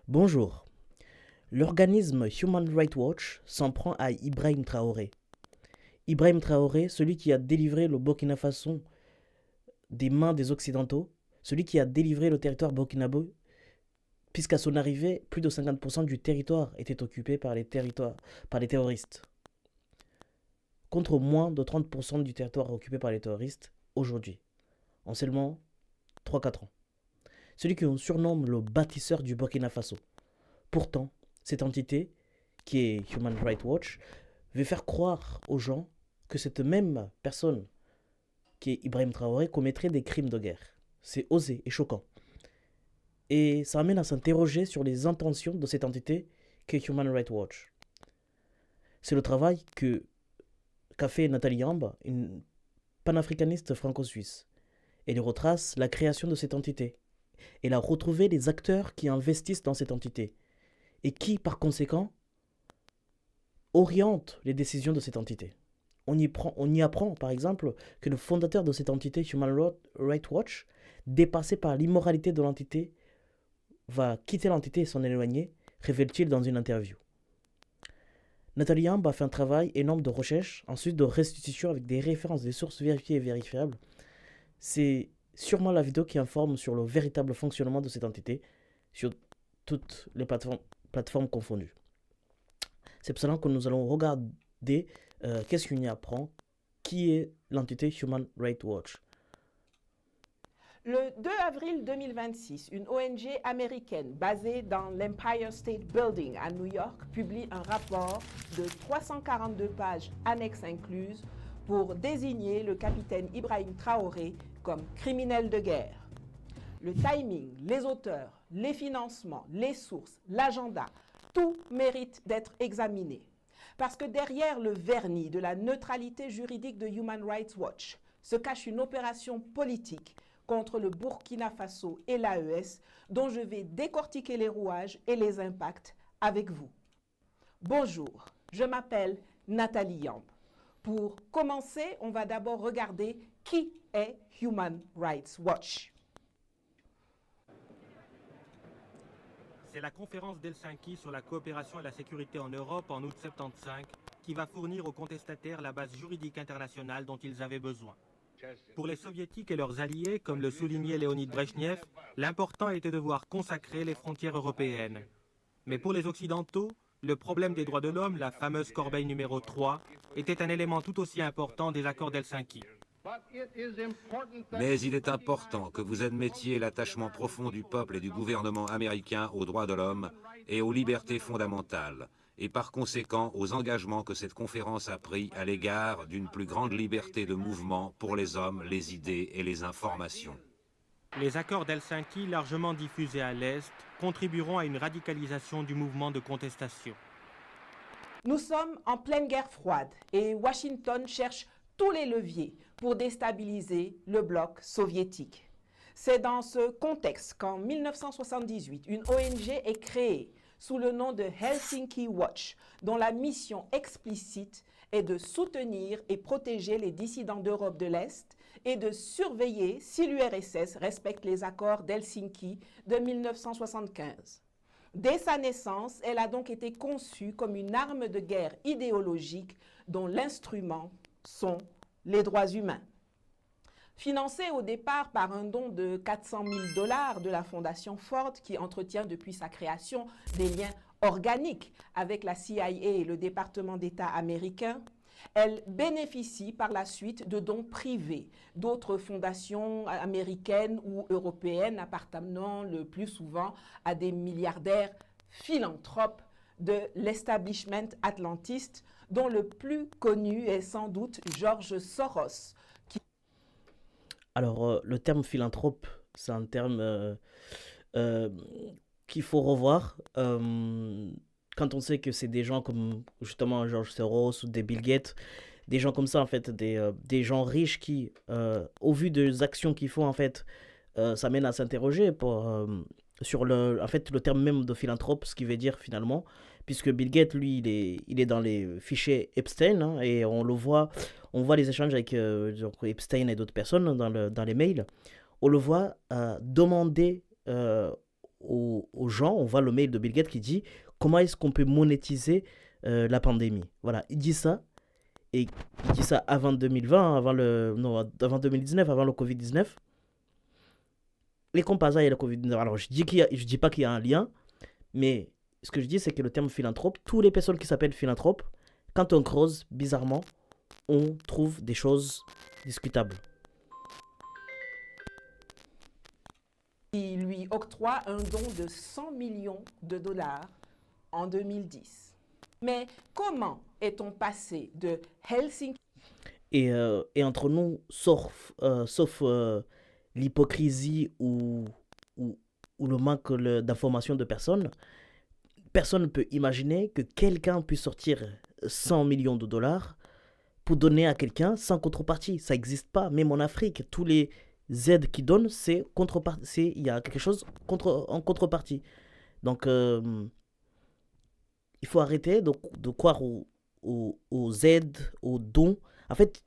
Bonjour. L'organisme Human Rights Watch s'en prend à Ibrahim Traoré. Ibrahim Traoré, celui qui a délivré le Burkina Faso des mains des Occidentaux, celui qui a délivré le territoire burkinabé, puisqu'à son arrivée, plus de 50% du territoire était occupé par les terroristes, contre moins de 30% du territoire occupé par les terroristes aujourd'hui, en seulement 3-4 ans. Celui qu'on surnomme le bâtisseur du Burkina Faso. Pourtant, cette entité, qui est Human Rights Watch, veut faire croire aux gens que cette même personne, qui est Ibrahim Traoré, commettrait des crimes de guerre. C'est osé et choquant. Et ça amène à s'interroger sur les intentions de cette entité qu'est Human Rights Watch. C'est le travail qu'a fait Nathalie Yamba, une panafricaniste franco-suisse. Elle retrace la création de cette entité. Elle a retrouvé les acteurs qui investissent dans cette entité et qui, par conséquent, orientent les décisions de cette entité. On y apprend, par exemple, que le fondateur de cette entité, Human Rights Watch, dépassé par l'immoralité de l'entité, va quitter l'entité et s'en éloigner, révèle-t-il dans une interview. Nathalie Yamb a fait un travail énorme de recherche, ensuite de restitution avec des références, des sources vérifiées et vérifiables. C'est sûrement la vidéo qui informe sur le véritable fonctionnement de cette entité sur toutes les plateformes confondues. C'est pour cela que nous allons regarder qu'est-ce qu'on y apprend, qui est l'entité Human Rights Watch. Le 2 avril 2026, une ONG américaine basée dans l'Empire State Building à New York publie un rapport de 342 pages annexes incluses pour désigner le capitaine Ibrahim Traoré comme criminel de guerre. Le timing, les auteurs, les financements, les sources, l'agenda, tout mérite d'être examiné. Parce que derrière le vernis de la neutralité juridique de Human Rights Watch se cache une opération politique contre le Burkina Faso et l'AES dont je vais décortiquer les rouages et les impacts avec vous. Bonjour, je m'appelle Nathalie Yamb. Pour commencer, on va d'abord regarder qui est Human Rights Watch. C'est la conférence d'Helsinki sur la coopération et la sécurité en Europe en août 1975 qui va fournir aux contestataires la base juridique internationale dont ils avaient besoin. Pour les soviétiques et leurs alliés, comme le soulignait Léonid Brejnev, l'important était de voir consacrer les frontières européennes. Mais pour les occidentaux, le problème des droits de l'homme, la fameuse corbeille numéro 3, était un élément tout aussi important des accords d'Helsinki. Mais il est important que vous admettiez l'attachement profond du peuple et du gouvernement américain aux droits de l'homme et aux libertés fondamentales, et par conséquent aux engagements que cette conférence a pris à l'égard d'une plus grande liberté de mouvement pour les hommes, les idées et les informations. Les accords d'Helsinki, largement diffusés à l'Est, contribueront à une radicalisation du mouvement de contestation. Nous sommes en pleine guerre froide et Washington cherche tous les leviers pour déstabiliser le bloc soviétique. C'est dans ce contexte qu'en 1978, une ONG est créée sous le nom de Helsinki Watch, dont la mission explicite est de soutenir et protéger les dissidents d'Europe de l'Est et de surveiller si l'URSS respecte les accords d'Helsinki de 1975. Dès sa naissance, elle a donc été conçue comme une arme de guerre idéologique dont l'instrument sont les droits humains. Financée au départ par un don de 400 000 $ de la Fondation Ford, qui entretient depuis sa création des liens organiques avec la CIA et le département d'État américain, elle bénéficie par la suite de dons privés d'autres fondations américaines ou européennes appartenant le plus souvent à des milliardaires philanthropes de l'establishment atlantiste, dont le plus connu est sans doute George Soros. Alors, le terme philanthrope, c'est un terme qu'il faut revoir. Quand on sait que c'est des gens comme justement George Soros ou des Bill Gates, des gens comme ça, en fait, des gens riches qui, au vu des actions qu'ils font, en fait, ça mène à s'interroger sur en fait, le terme même de philanthrope, ce qui veut dire finalement, puisque Bill Gates, lui, il est dans les fichiers Epstein, hein, et on voit les échanges avec Epstein et d'autres personnes dans les mails. On le voit demander aux gens, on voit le mail de Bill Gates qui dit comment est-ce qu'on peut monétiser la pandémie. Voilà, il dit ça, et il dit ça avant 2020, avant 2019, avant le Covid-19. Et comme par hasard, il y a le Covid-19. Alors, je dis pas qu'il y a un lien, mais ce que je dis, c'est que le terme philanthrope, toutes les personnes qui s'appellent philanthrope, quand on creuse, bizarrement, on trouve des choses discutables. Il lui octroie un don de 100 millions de dollars en 2010. Mais comment est-on passé de Helsinki Et entre nous, sauf l'hypocrisie ou le manque d'information de personne ne peut imaginer que quelqu'un puisse sortir 100 millions de dollars pour donner à quelqu'un sans contrepartie. Ça n'existe pas. Même en Afrique, tous les aides qu'ils donnent, il y a quelque chose en contrepartie. Donc, il faut arrêter de croire aux aides, aux dons. En fait,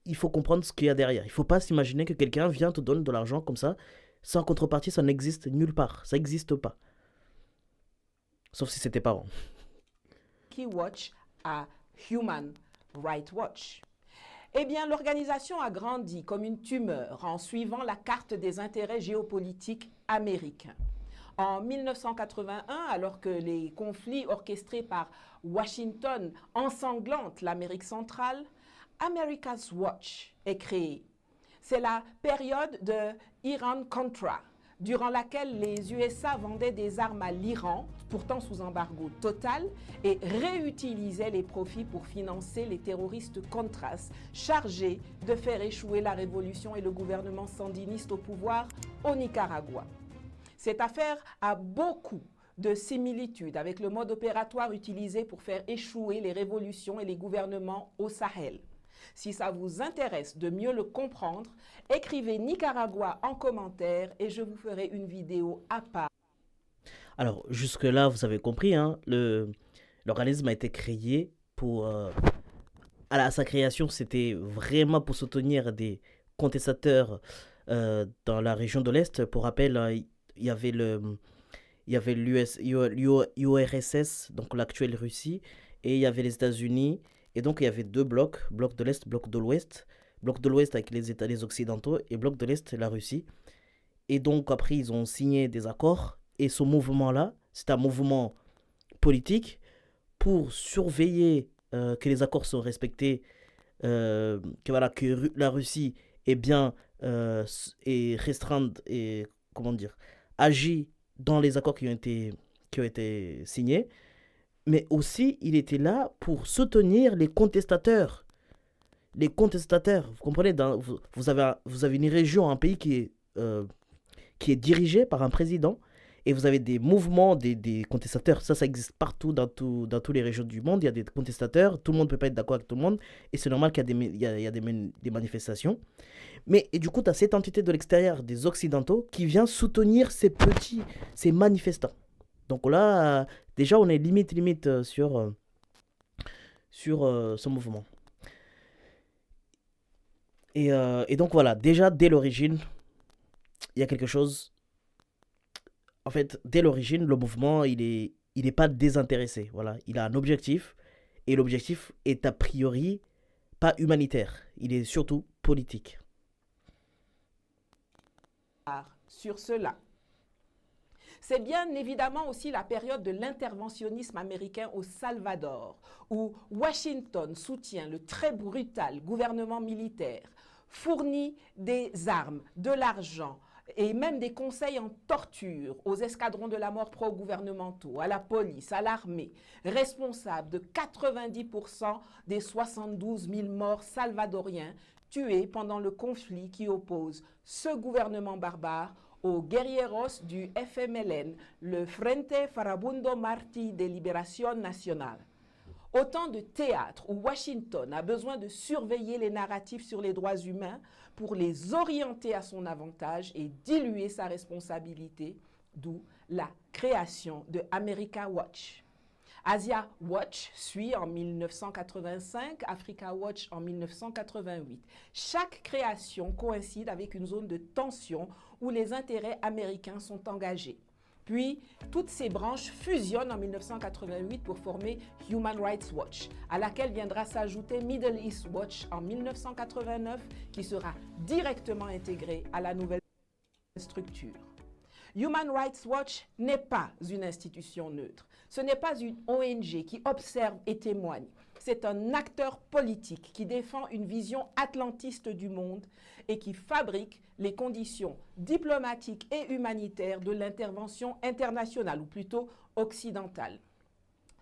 il faut comprendre ce qu'il y a derrière. Il ne faut pas s'imaginer que quelqu'un vient te donne de l'argent comme ça, sans contrepartie, ça n'existe nulle part. Ça n'existe pas. Sauf si c'est tes parents. Watch à Human Rights Watch. Eh bien, l'organisation a grandi comme une tumeur en suivant la carte des intérêts géopolitiques américains. En 1981, alors que les conflits orchestrés par Washington ensanglantent l'Amérique centrale, America's Watch est créé. C'est la période de Iran-Contra, durant laquelle les USA vendaient des armes à l'Iran, pourtant sous embargo total, et réutilisaient les profits pour financer les terroristes Contras, chargés de faire échouer la révolution et le gouvernement sandiniste au pouvoir au Nicaragua. Cette affaire a beaucoup de similitudes avec le mode opératoire utilisé pour faire échouer les révolutions et les gouvernements au Sahel. Si ça vous intéresse de mieux le comprendre, écrivez Nicaragua en commentaire et je vous ferai une vidéo à part. Alors, jusque-là, vous avez compris, hein, l'organisme a été créé pour... à sa création, c'était vraiment pour soutenir des contestateurs dans la région de l'Est. Pour rappel, il y avait l'URSS, donc l'actuelle Russie, et il y avait les États-Unis. Et donc, il y avait deux blocs, bloc de l'Est, bloc de l'Ouest. Bloc de l'Ouest avec les États les Occidentaux et bloc de l'Est, la Russie. Et donc, après, ils ont signé des accords. Et ce mouvement-là, c'est un mouvement politique pour surveiller que les accords sont respectés, que la Russie est bien et restreinte et, comment dire, agit dans les accords qui ont été signés. Mais aussi, il était là pour soutenir les contestateurs. Les contestateurs, vous comprenez, vous avez une région, un pays qui est dirigé par un président, et vous avez des mouvements, des contestateurs. Ça existe partout, dans toutes les régions du monde. Il y a des contestateurs, tout le monde ne peut pas être d'accord avec tout le monde, et c'est normal qu'il y a des manifestations. Et du coup, tu as cette entité de l'extérieur, des Occidentaux, qui vient soutenir ces manifestants. Donc là, déjà, on est limite sur ce mouvement. Et donc voilà, déjà, dès l'origine, il y a quelque chose... En fait, dès l'origine, le mouvement, il est pas désintéressé. Voilà, il a un objectif, et l'objectif est a priori pas humanitaire. Il est surtout politique. Sur cela. C'est bien évidemment aussi la période de l'interventionnisme américain au Salvador, où Washington soutient le très brutal gouvernement militaire, fournit des armes, de l'argent et même des conseils en torture aux escadrons de la mort pro-gouvernementaux, à la police, à l'armée, responsables de 90% des 72 000 morts salvadoriens tués pendant le conflit qui oppose ce gouvernement barbare aux guerrilleros du FMLN, le Frente Farabundo Martí de Liberación Nacional. Autant de théâtres où Washington a besoin de surveiller les narratifs sur les droits humains pour les orienter à son avantage et diluer sa responsabilité, d'où la création de America Watch. Asia Watch suit en 1985, Africa Watch en 1988. Chaque création coïncide avec une zone de tension où les intérêts américains sont engagés. Puis, toutes ces branches fusionnent en 1988 pour former Human Rights Watch, à laquelle viendra s'ajouter Middle East Watch en 1989, qui sera directement intégrée à la nouvelle structure. Human Rights Watch n'est pas une institution neutre. Ce n'est pas une ONG qui observe et témoigne. C'est un acteur politique qui défend une vision atlantiste du monde et qui fabrique les conditions diplomatiques et humanitaires de l'intervention internationale, ou plutôt occidentale.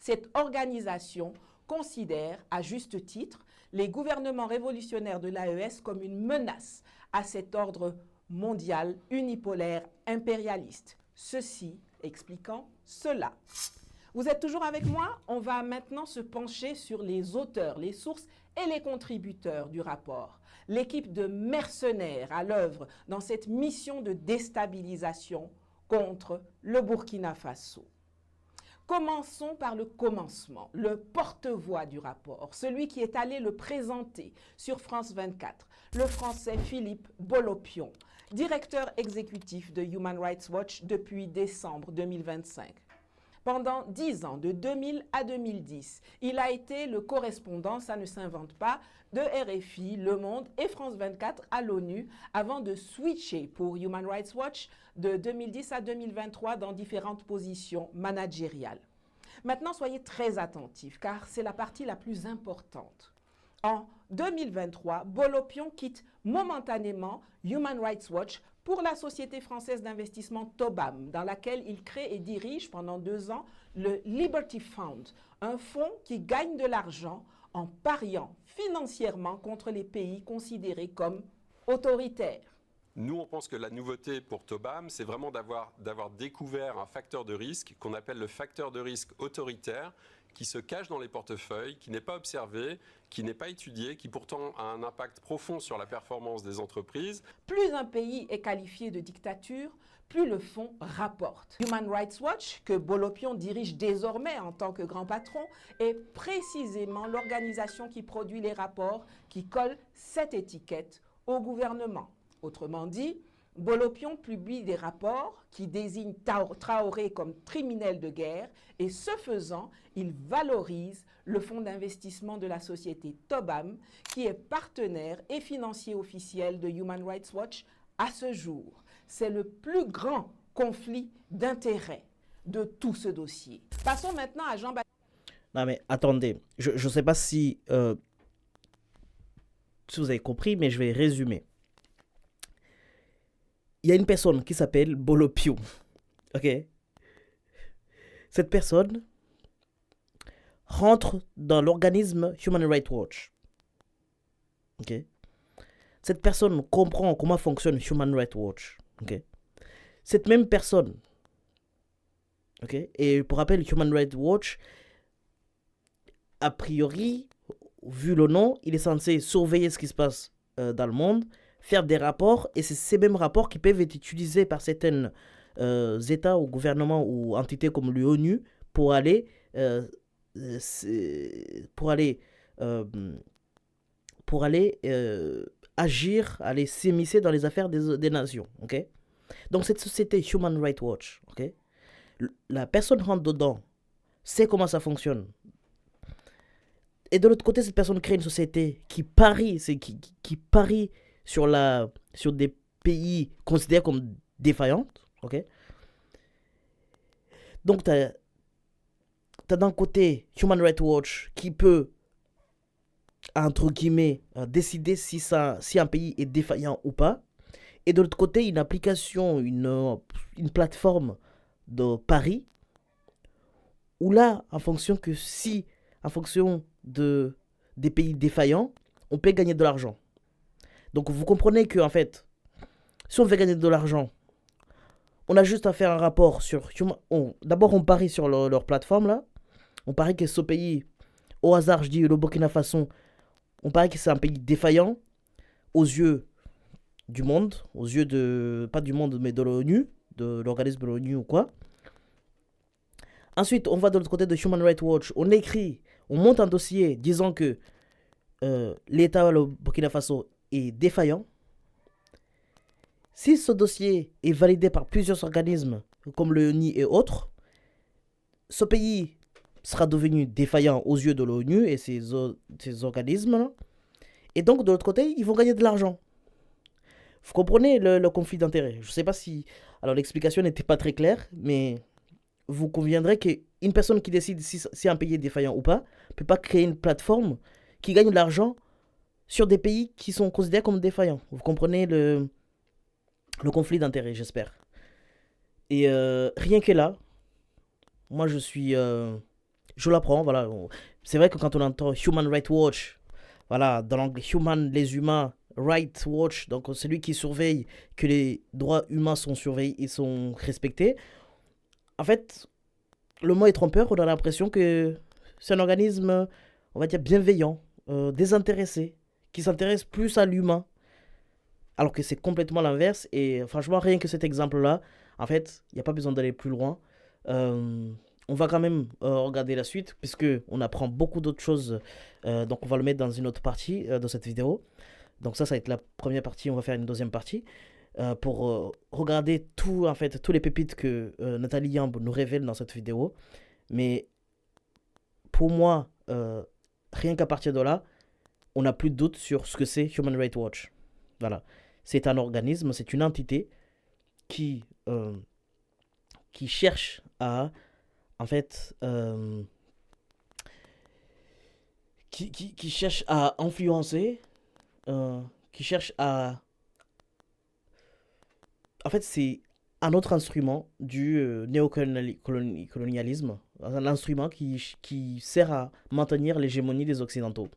Cette organisation considère, à juste titre, les gouvernements révolutionnaires de l'AES comme une menace à cet ordre mondial unipolaire impérialiste. Ceci expliquant cela. Vous êtes toujours avec moi? On va maintenant se pencher sur les auteurs, les sources et les contributeurs du rapport. L'équipe de mercenaires à l'œuvre dans cette mission de déstabilisation contre le Burkina Faso. Commençons par le commencement, le porte-voix du rapport, celui qui est allé le présenter sur France 24, le Français Philippe Bolopion, directeur exécutif de Human Rights Watch depuis décembre 2025. Pendant 10 ans, de 2000 à 2010, il a été le correspondant, ça ne s'invente pas, de RFI, Le Monde et France 24 à l'ONU avant de switcher pour Human Rights Watch de 2010 à 2023 dans différentes positions managériales. Maintenant, soyez très attentifs car c'est la partie la plus importante. En 2023, Bolopion quitte momentanément Human Rights Watch pour la société française d'investissement Tobam, dans laquelle il crée et dirige pendant 2 ans le Liberty Fund, un fonds qui gagne de l'argent en pariant financièrement contre les pays considérés comme autoritaires. Nous, on pense que la nouveauté pour Tobam, c'est vraiment d'avoir découvert un facteur de risque qu'on appelle le facteur de risque autoritaire, qui se cache dans les portefeuilles, qui n'est pas observé, qui n'est pas étudié, qui pourtant a un impact profond sur la performance des entreprises. Plus un pays est qualifié de dictature, plus le fonds rapporte. Human Rights Watch, que Bolopion dirige désormais en tant que grand patron, est précisément l'organisation qui produit les rapports qui collent cette étiquette au gouvernement. Autrement dit, Bolopion publie des rapports qui désignent Traoré comme criminel de guerre et ce faisant, il valorise le fonds d'investissement de la société Tobam qui est partenaire et financier officiel de Human Rights Watch à ce jour. C'est le plus grand conflit d'intérêts de tout ce dossier. Passons maintenant à Jean-Baptiste. Non mais attendez, je ne sais pas si vous avez compris, mais je vais résumer. Il y a une personne qui s'appelle Bolopion. Ok? Cette personne rentre dans l'organisme Human Rights Watch. Ok? Cette personne comprend comment fonctionne Human Rights Watch. Ok? Cette même personne, ok? Et pour rappel, Human Rights Watch, a priori, vu le nom, il est censé surveiller ce qui se passe dans le monde, faire des rapports, et c'est ces mêmes rapports qui peuvent être utilisés par certains États ou gouvernements ou entités comme l'ONU pour aller agir, aller s'immiscer dans les affaires des nations. Ok? Donc cette société Human Rights Watch, ok? La personne rentre dedans, sait comment ça fonctionne. Et de l'autre côté, cette personne crée une société qui parie, qui parie sur des pays considérés comme défaillants. Ok? Donc, tu as d'un côté Human Rights Watch qui peut, entre guillemets, décider si un pays est défaillant ou pas. Et de l'autre côté, une application, une plateforme de paris où là, en fonction des pays défaillants, on peut gagner de l'argent. Donc vous comprenez que en fait, si on veut gagner de l'argent, on a juste à faire un rapport sur... D'abord, on parie sur leur plateforme là. On parie que ce pays, au hasard, je dis le Burkina Faso, on parie que c'est un pays défaillant aux yeux du monde, aux yeux de... pas du monde, mais de l'ONU, de l'organisme de l'ONU ou quoi. Ensuite, on va de l'autre côté de Human Rights Watch, on écrit, on monte un dossier disant que l'État, le Burkina Faso, est défaillant. Si ce dossier est validé par plusieurs organismes comme l'ONU et autres, ce pays sera devenu défaillant aux yeux de l'ONU et ces organismes-là. Et donc, de l'autre côté, ils vont gagner de l'argent. Vous comprenez le conflit d'intérêts? Je ne sais pas si... Alors, l'explication n'était pas très claire, mais vous conviendrez qu'une personne qui décide si un pays est défaillant ou pas ne peut pas créer une plateforme qui gagne de l'argent sur des pays qui sont considérés comme défaillants. Vous comprenez le conflit d'intérêts, j'espère. Et rien que là, moi je suis... je l'apprends, voilà. C'est vrai que quand on entend Human Rights Watch, voilà, dans l'anglais Human, les humains, Rights Watch, donc celui qui surveille que les droits humains sont surveillés et sont respectés. En fait, le mot est trompeur, on a l'impression que c'est un organisme, on va dire, bienveillant, désintéressé, qui s'intéresse plus à l'humain, alors que c'est complètement l'inverse. Et franchement, rien que cet exemple-là, en fait, il n'y a pas besoin d'aller plus loin. On va quand même regarder la suite, puisque on apprend beaucoup d'autres choses. Donc on va le mettre dans une autre partie de cette vidéo. Donc ça va être la première partie, on va faire une deuxième partie. Pour regarder tous les pépites que Nathalie Yamb nous révèle dans cette vidéo. Mais pour moi, rien qu'à partir de là, on n'a plus de doute sur ce que c'est Human Rights Watch. Voilà. C'est un organisme, c'est une entité qui cherche à, en fait, qui cherche à influencer, qui cherche à... En fait, c'est un autre instrument du néocolonialisme, un instrument qui sert à maintenir l'hégémonie des Occidentaux.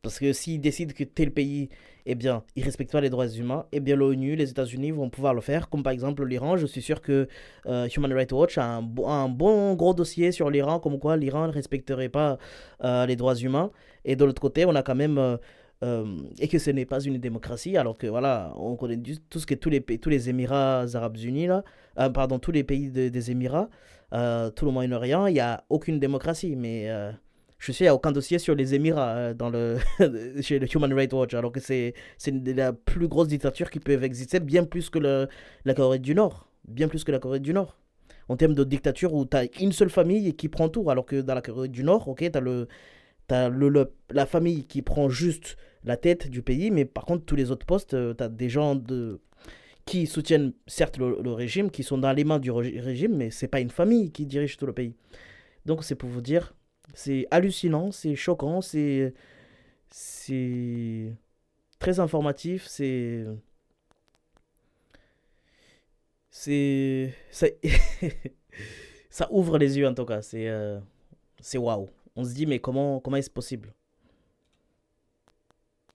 Parce que s'ils décident que tel pays, eh bien, il respecte pas les droits humains, eh bien l'ONU, les États-Unis vont pouvoir le faire, comme par exemple l'Iran. Je suis sûr que Human Rights Watch a un bon gros dossier sur l'Iran, comme quoi l'Iran ne respecterait pas les droits humains. Et de l'autre côté, on a quand même... et que ce n'est pas une démocratie, alors que voilà, on connaît tous les Émirats Arabes Unis, là, pardon, tous les pays des Émirats, tout le Moyen-Orient, il n'y a aucune démocratie, mais je sais, il n'y a aucun dossier sur les Émirats chez le Human Rights Watch, alors que c'est la plus grosse dictature qui peut exister, bien plus que la Corée du Nord, bien plus que la Corée du Nord. En termes de dictature où tu as une seule famille qui prend tout, alors que dans la Corée du Nord, ok, t'as la famille qui prend juste la tête du pays, mais par contre, tous les autres postes, t'as des gens qui soutiennent certes le régime, qui sont dans les mains du régime, mais c'est pas une famille qui dirige tout le pays. Donc c'est pour vous dire, c'est hallucinant, c'est choquant, c'est très informatif, ça, ça ouvre les yeux en tout cas, c'est waouh. On se dit mais comment est-ce possible?